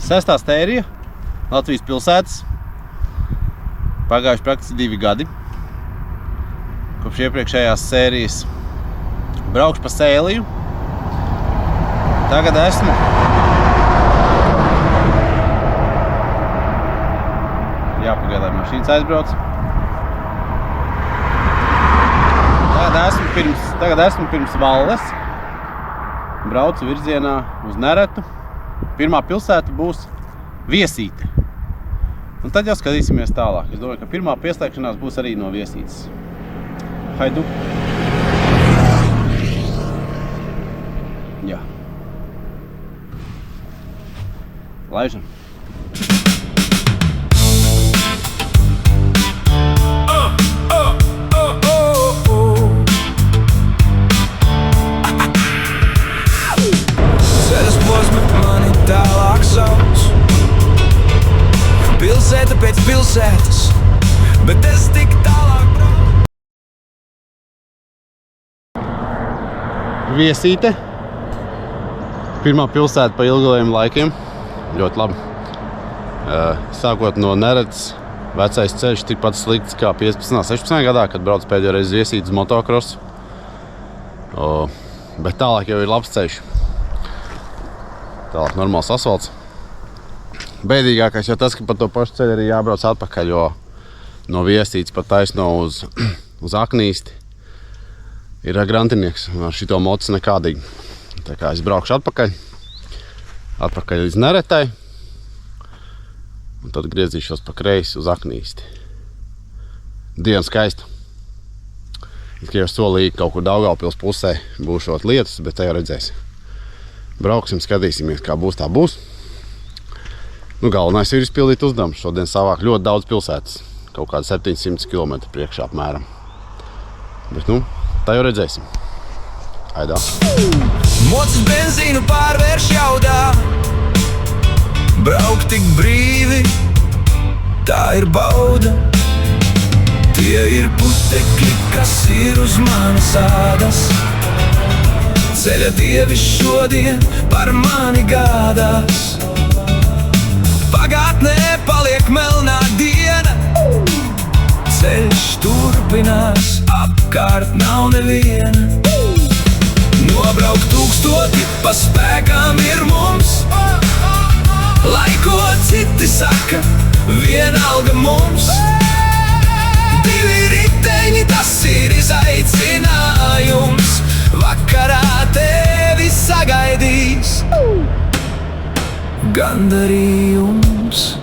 Sestā stērija, Latvijas pilsētas. Pagājuši praktiski 2 gadi. Kopš iepriekšējās sērijas braukšu pa Sēliju. Tagad esmu jāpagaida, lai mašīnas aizbrauc. Tagad esmu pirms Valles. Braucu virzienā uz Neretu. Pirmā pilsēta būs Viesīte. Un tad jau skatīsimies tālāk. Es domāju, ka pirmā pieslēgšanās būs arī no Viesītes. Haidu! Jā. Laižam! Pilsēta pēc pilsētas, bet es tik tālāk braucu. Viesīte. Pirmā pilsēta pa ilgajiem laikiem. Ļoti labi. Sākot no Neretas, vecais ceļš tikpat slikts kā 15. 16. gadā, kad braucu pēdējo reizi Viesītes motocross. Bet tālāk jau ir labs ceļš. Tālāk normāls asfalts. Bēdīgākais jau tas, ka pa to pašu ceļu arī jābrauc atpakaļ, jo no Viesītes pat taisno uz Aknīsti ir grantinieks. Ar šito mocis nekādīgi. Tā kā es braukšu atpakaļ līdz Neretai, un tad griezīšos pa kreisi uz Aknīsti. Diena skaista. Tikai jau solīju kaut kur Daugavpils pusē būšot lietas, bet te jau redzēsim. Brauksim, skatīsimies, kā būs, tā būs. Galvenais ir izpildīt uzdevumu. Šodien savāk ļoti daudz pilsētas. Kaut kādi 700 km priekšā apmēram. Bet tā jau redzēsim. Aidā. Mocis benzīnu pārvērš jaudā. Braukt tik brīvi, tā ir bauda. Tie ir putekļi, kas ir uz manas ādas. Ceļa dievis šodien par mani gādās. Pagātnē paliek melnā diena. Ceļš turpinās, apkārt nav neviena. Nobraukt 1000 pa spēkām ir mums. Lai ko citi saka, vienalga mums. 2 riteņi, tas ir izaicinājums. Vakarā tevi sagaidīs gandarījums.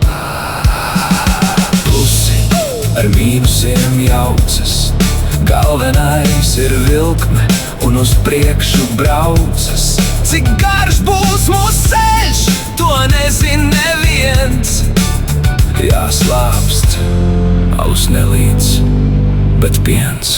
Plusi ar mīnusiem jaucas. Galvenais ir vilkme un uz priekšu braucas. Cik garš būs mūsu ceļš, to nezin neviens. Jāslāpst, alus nelīdz, bet piens.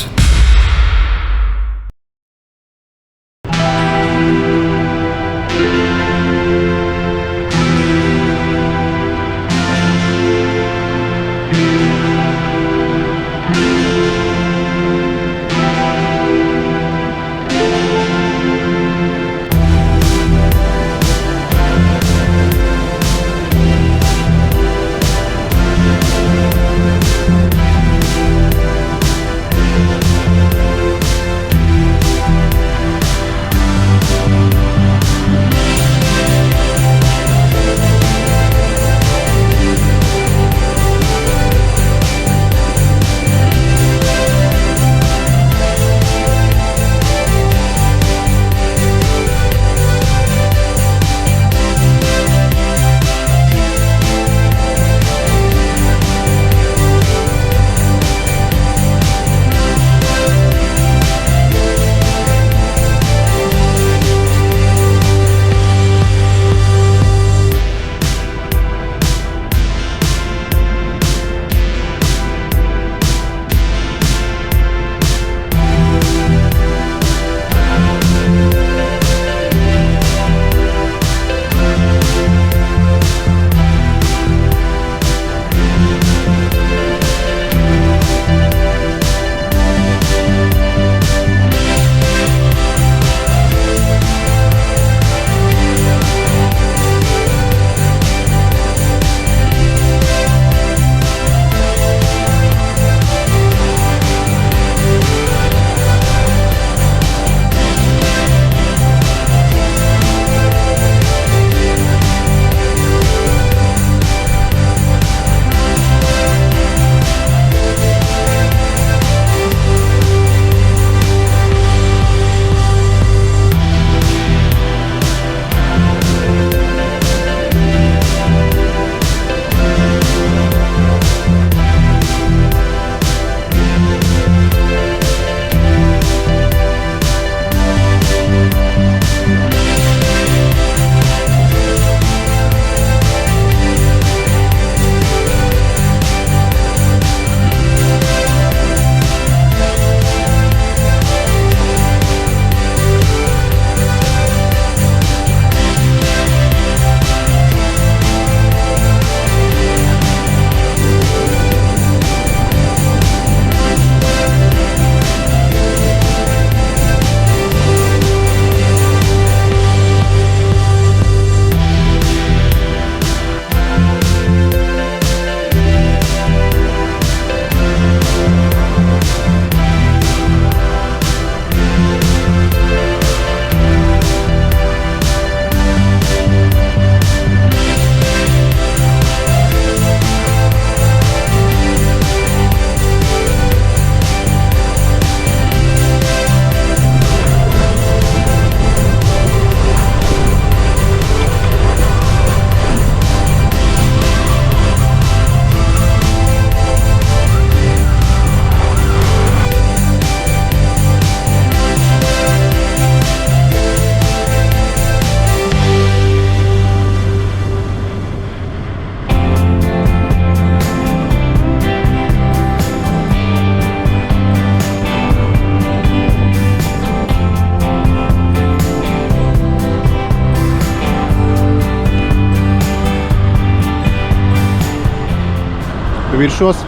viršos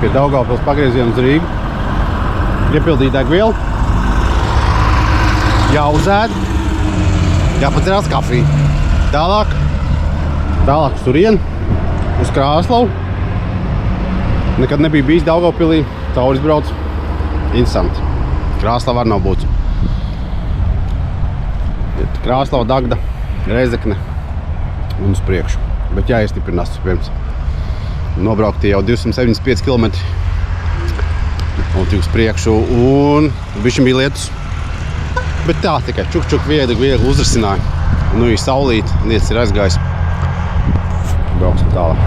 pie Daugavpils pagrieziena uz Rīgu. Iepildīt degvielu. Jāuzēd. Jāpadzerās kafiju. Tālāk uz turieni, uz Krāslavu. Nekad nebija bijis Daugavpilī, cauri izbrauc. Interesanti. Krāslava arī nav būts. Krāslava, Dagda, Rezekne un uz priekšu. Bet jāiestiprinās pirms. Nobraukt jau 275 km un tik uz priekšu un bišķi bija lietus. Bet tā tikai čuk viegli uzrasināja. Nu ir saulīt, lietas ir aizgājis. Brauksim tālāk.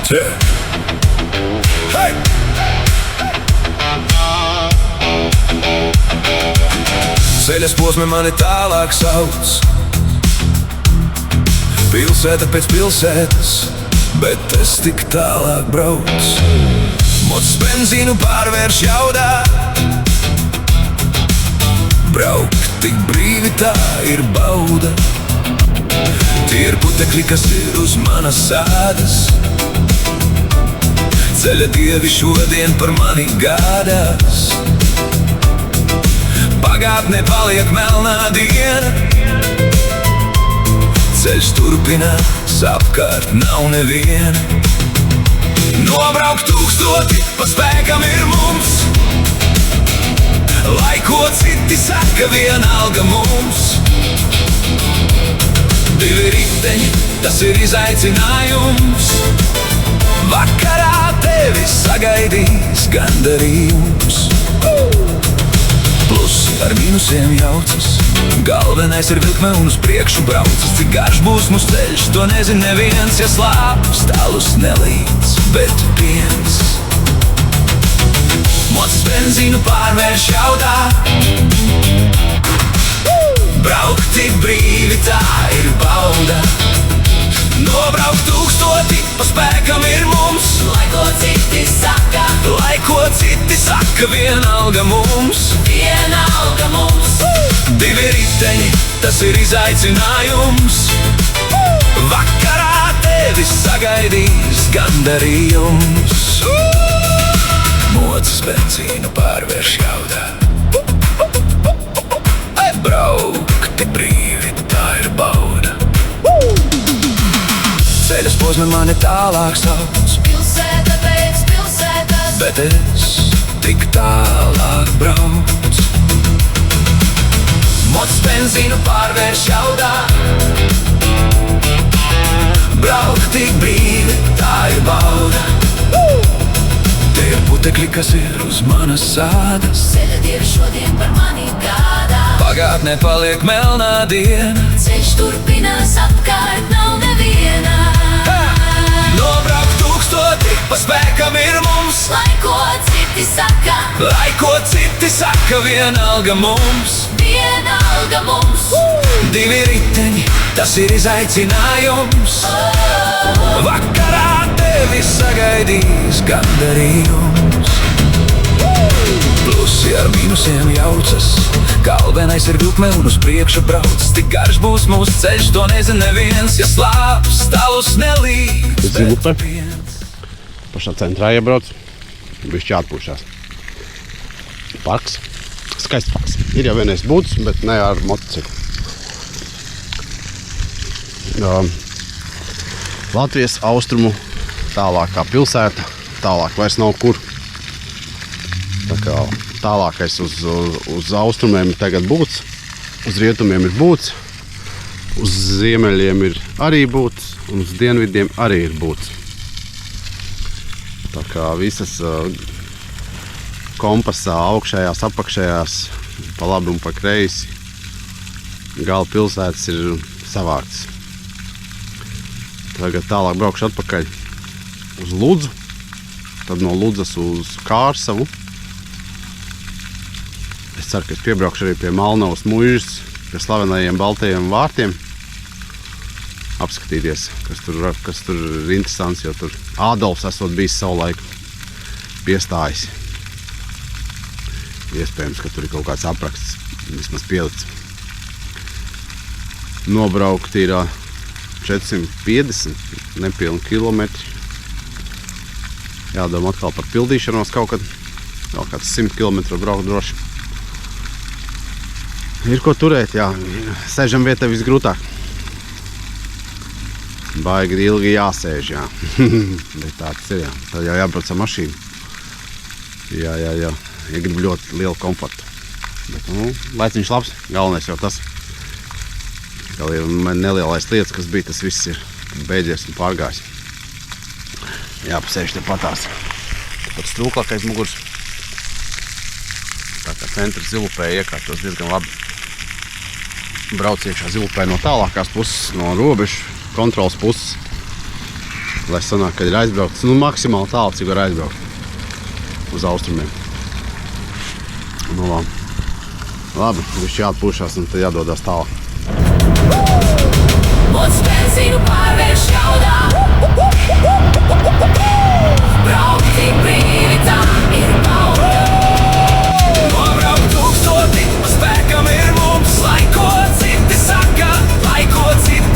Hey! Ceļas posmi mani tālāk sauc, pilsēta pēc pilsētas, bet es tik tālāk brauc. Mots benzīnu pārvērš jaudā, braukt tik brīvi tā ir bauda. Tie ir putekļi, kas ir uz manas ādas, ceļa dievi šodien par mani gādās. Pagātnē paliek melnā diena, ceļš turpinās, apkārt nav neviena. Nobraukt 1000 pa spēkam ir mums, lai ko citi saka, vienalga mums. 2 riteņi, tas ir izaicinājums, vakarā tevi sagaidīs gandarījums. Plusi ar mīnusiem jaucas, galvenais ir vilkme un uz priekšu braucas. Cik garš būs mūs ceļš, to nezin neviens, ja slāpes tālus nelīdz, bet piens. Mots benzīnu pārvērš jaudā, braukt tik brīvi tā ir bauda. Nobraukt 1000 pa spēkam ir mums, lai ko citi saka, ka vienalga mums. Vienalga mums. Divi riteņi, tas ir izaicinājums. Vakarā tevi sagaidīs gandarījums. Mocis benzīnu pārvērš jaudā. Braukti brīvi, tā ir bauda. Ceļas posmi mani tālāk sauc. Pilsēta pēc pilsētas, bet es tik tālāk brauc. Mocis benzīnu pārvērš jaudā. Braukt tik brīvi, tā ir bauda. Tie ir putekļi, kas ir uz manas ādas. ceļa dievi šodien par mani gādā. Pagātnē paliek melnā diena. Ceļš turpinās apkārt, nav neviena. Nobraukt 1000, pa spēkam ir mums. Lai ko citi saka, Lai ko citi saka, vienalga mums. vienalga mums. Divi riteņi, tas ir izaicinājums. Vakarā tevi sagaidīs gandarījums. Plusi ar mīnusiem jaucas. Galvenais ir vilkme un uz priekšu brauc. Tik garš būs mūsu ceļš, to nezin neviens. Ja slāpes stalus nelīdz, Zilupe. bet viens. Pašā centrā iebrauc. Bišķi jāatpūšās. Parks. Skaists parks. Ir jau vienais būts, bet ne ar motociklu. Latvijas austrumu tālākā pilsēta. Tālāk vairs nav kur. Tā kā tālākais uz austrumiem ir tagad būts. Uz rietumiem ir būts. Uz ziemeļiem ir arī būts. Un uz dienvidiem arī ir būts. Tā kā visas kompasā augšējās, apakšējās, pa labi un pa kreisi gala pilsētas ir savāktas. Tagad tālāk braukšu atpakaļ uz Ludzu, tad no Ludzas uz Kārsavu. Es ceru, ka es piebraukšu arī pie Malnavas muižas, pie slavenajiem baltajiem vārtiem. Apskatīties, kas tur ir interesants, jo tur Ādolfs esot bijis savu laiku piestājis. Iespējams, ka tur ir kaut kāds apraksts, vismaz pielicis. Nobraukt ir 450 nepilni kilometri. Jādomā atkal par pildīšanos kaut kad. Vēl kāds 100 km braukt droši. Ir ko turēt, jā. Sēžam vietā visgrūtāk. Baigi ilgi jāsēž, jā. Bet tā tas ir, jā. Tad jau jābrauc ar mašīnu. Jā. Ja grib ļoti lielu komfortu. Bet, laiciņš labs. Galvenais jau tas. Vēl ir nelielais lietas, kas bija, tas viss ir beidzies un pārgājis. Jāpasēž te patās. Pat strūklākais mugurs. Tā kā centra Zilupē iekārtos diezgan labi. Brauc iekšā Zilupē no tālākās puses, no robežu kontrolas puses. Lai sanāk, kad ir aizbraukts, maksimāli tālu, cik var aizbraukt uz austrumiem. Labi, višķi jāatpūšās un tad jādodās tālāk. Mocis benzīnu pārvērš jaudā. Braukt tik brīvi, tā ir bauda. Nobraukt 1000, pa spēkam ir mums. Lai ko citi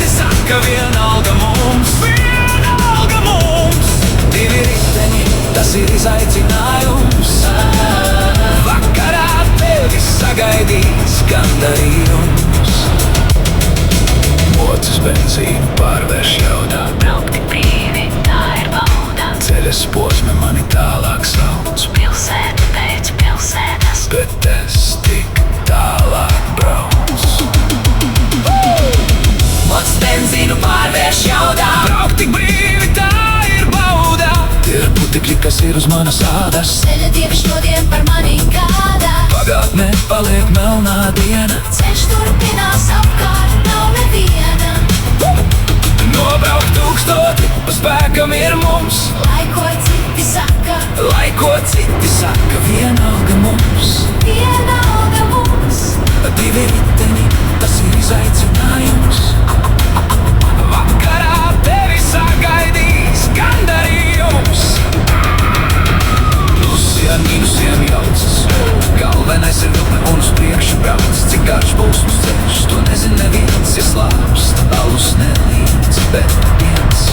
saka, vienalga mums. Vienalga mums. Divi riteņi, tas ir izaicinājums. Vakarā tevi sagaidīs gandarījums. Mocis benzīnu pārvērš jaudā. Braukt tik brīvi, tā ir bauda. Ceļas posmi mani tālāk sauc. Pilsēta pēc pilsētas, Bet es tik tālāk brauc. mocis benzīnu pārvērš jaudā. Braukt tik brīvi, tā ir bauda. Tie ir putekļi, kas ir uz manas ādas. Ceļa dievi šodien par mani gādā. Pagātnē paliek melnā diena. Ceļš turpinās apkārt, nav neviena. Nobraukt 1000, pa spēkam ir mums. Lai ko citi saka, vienalga mums. vienalga mums. Divi riteņi, tas ir izaicinājums. Vakarā tevi sagaidīs gandarījums. Plusi ar mīnusiem jauc. bet viens.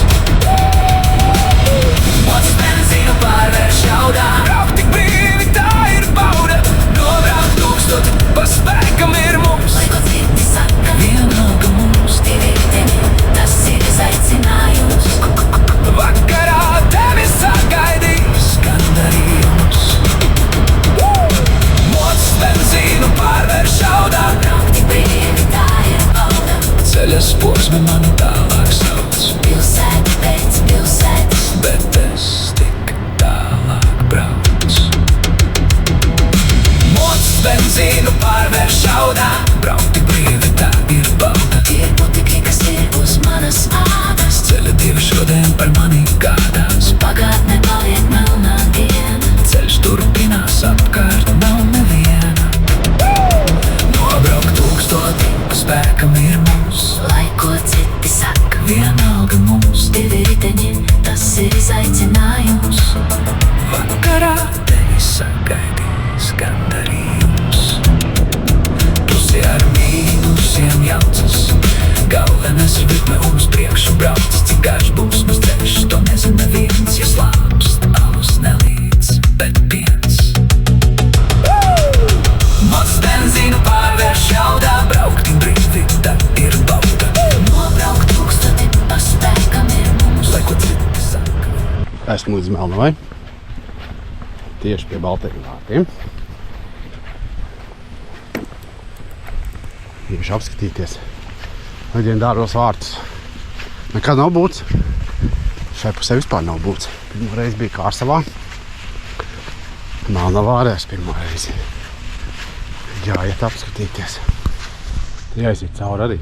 Moc benzīnu pārvērš jaudā. Braukt tik brīvi, tā ir bauda. Nobraukt 1000, pa spēkam ir mums. Lai ko citi saka, Vienalga mums. divi riteni, tas ir izaicinājums. Vakarā tevi sagaidīs gandarījums. Moc benzīnu pārvērš jaudā. Braukt tik brīvi, tā ir bauda. Ceļas posmi mani tālāk sauc, Pilsēta pēc pilsētas, bet es tik tālāk braucu. Moc benzīnu pārvērš jaudā. Braukt tik brīvi, tā ir bauda. tie putekļi, kas ir uz manas ādas. Ceļa divi šodien par mani gādās. Pagātne paliek melnā diena. Ceļš turpinās apkārt, nav neviena. Nobraukt 1000, pa spēkam ir mums. Lai ko citi saka, Vienalga mums. divi riteni, tas ir izaicinājums. Vakarā tevi sagaidīs gandarījums. Plusi ar mīnusiem jaucas. Galvenais ir virkne un uz priekšu brauc. Cik garš būs mums ceļš, to nezina neviens. Ja slāpst, alus nelīdz, bet piens. Moc benzīnu pārvērš jaudā. Braukt tik brīvi, tā ir bauda. Nobraukt 1000, pa spēkam ir mums. Lai ko citi saka. Esmu līdz Melnavai. Tieši pie Baltajiem vārtiem. Iešu apskatīties leģendāros vārtus. Nekad nav būts. Šai pusē vispār nav būts. Pirmo reizi bija Kārsavā. Melnavā arī es pirmo reizi. Jāiet apskatīties. Jāiziet cauri arī.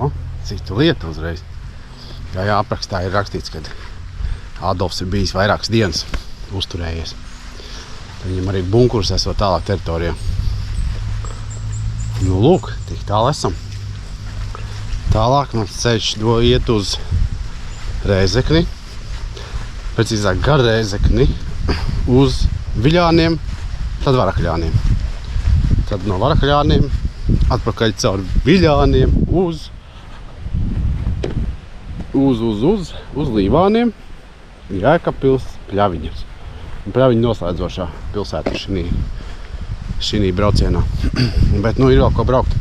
O, citu lietu uzreiz. Jā, aprakstā ir rakstīts, ka Adolfs ir bijis vairākas dienas uzturējies. Tad viņam arī bunkurs esot tālāk teritorijā. Nu, lūk, tik tālu esam. Tālāk mums ceļš iet uz Rēzekni. Precīzāk gar Rēzekni uz Viļāniem, tad Varakļāniem. Tad no Varakļāniem atpakaļ caur Viļāniem uz Līvāniem, Jēkabpils, Pļaviņas. Pļaviņa noslēdzošā pilsēta šī braucienā. Bet nu ir vēl ko braukt.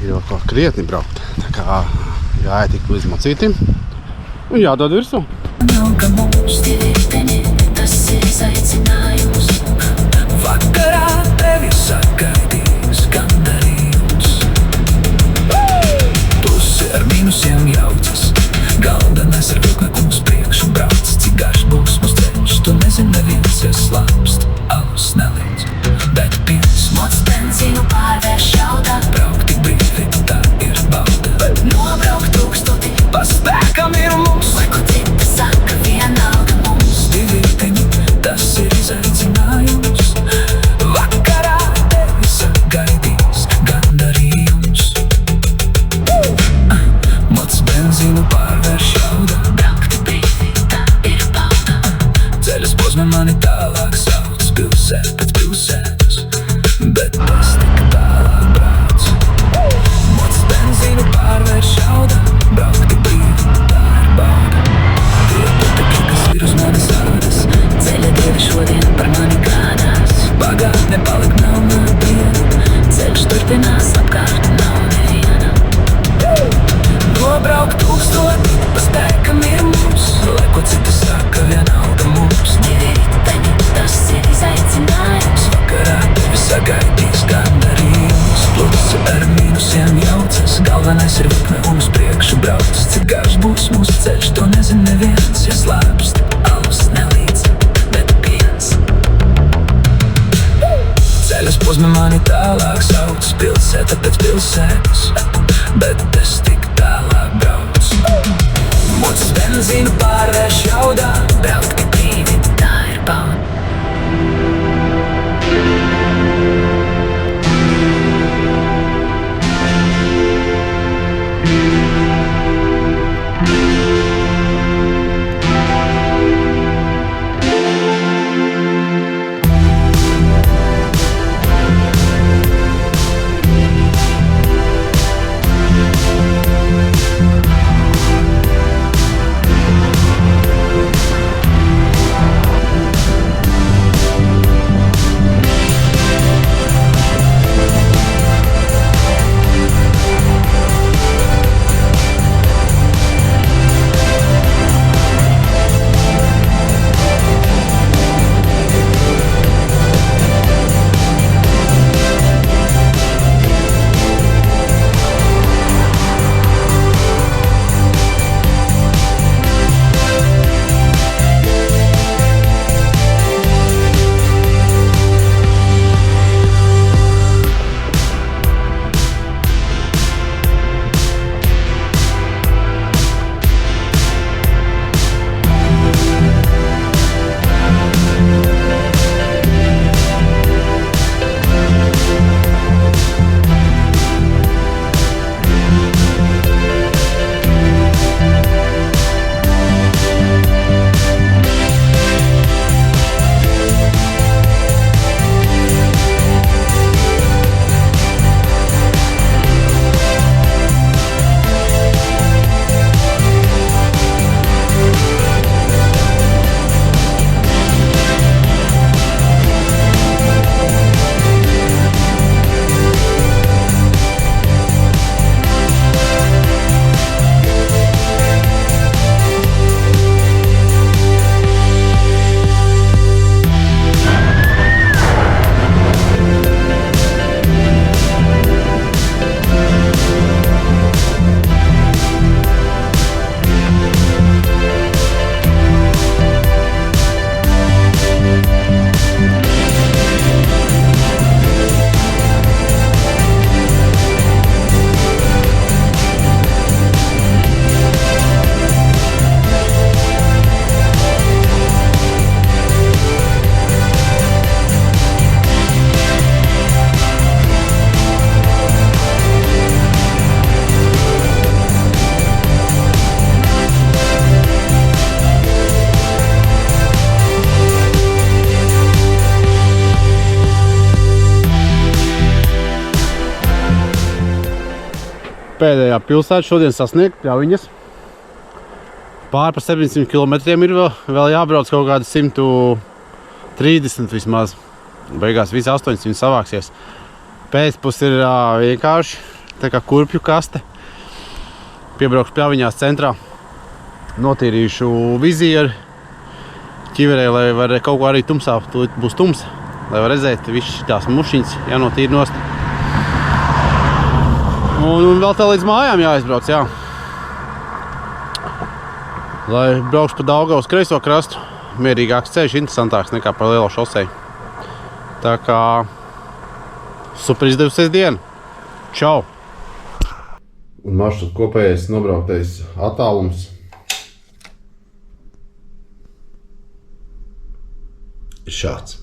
Ir vēl ko krietni braukt. Tā kā jāiet tik līdz Mocītim un jādod virsū. Vienalga mums. Divi riteni, tas ir izaicinājums. Vakarā tevi sagaidīs gandarījums. Plusi ar mīnusiem jaucas. Galvenais ir virkne un uz priekšu brauc. Cik garš būs mums ceļš, to nezina neviens. Ja slāpst, alus nelīdz, bet piens. Moc benzīnu pārvērš jaudā. Braukt tik brīvi, tā ir bauda. Nobraukt 1000, Pa spēkam ir mums. lai ko citi saka, vienalga mums. Divi riteni, tas ir izaicinājums. Vakarā tevi sagaidīs gandarījums. Moc benzīnu pārvērš jaudā. Braukt brīvi, tā ir bauda. Ceļas posmi mani tālāk sauc, pilsēt pēc pilsētas, bet es tik tālāk braucu. Moc benzīnu pārvērš jaudā. Braukt tik brīvi, tā ir bauda. Tie putekļi, kas ir uz manas ādas. Ceļa dievi šodien par mani gādās. Pagātne paliek melnā diena. Ceļš turpinās apkārt, nav neviena. Nobraukt 1000, pa spēkam ir mums. Lai ko citi saka, vienalga mums. Divi riteni, tas ir izaicinājums. Vakarā tevi sagaidīs gandarījums. Plusi ar mīnusiem jaucas. Galvenais ir virkne un uz priekšu brauc. Cik garš būs mūsu ceļš, to nezina neviens. Ja slāpst, alus nelīdz, bet piens. Ceļas posmi mani tālāk sauc, pilsēta pēc pilsētas, bet es tik tālāk braucu. Moc benzīnu pārvērš jaudā. Braukt tik brīvi, tā ir bauda. Pēdējā pilsēta šodien sasniegt Pļaviņas. Pār pa 700 km ir vēl jābrauc kaut kādi 130 vismaz. Beigās visi 800 savāksies. Pēcpus ir vienkārši tā kā kurpju kaste. Piebraukšu Pļaviņās centrā. Notīrīšu vizieru ķiverē, lai var kaut ko arī tumsā, būs tums, lai var redzēt visu šitās mušiņas, jānotīri nost. Un vēl tā līdz mājām jāizbrauc, jā. Lai braukšu pa Daugavas kreiso krastu, mierīgāks ceļš, interesantāks nekā par lielo šoseju. Tā kā super izdevusies diena. Čau! Un maršruts kopējais nobrauktais attālums ir šāds.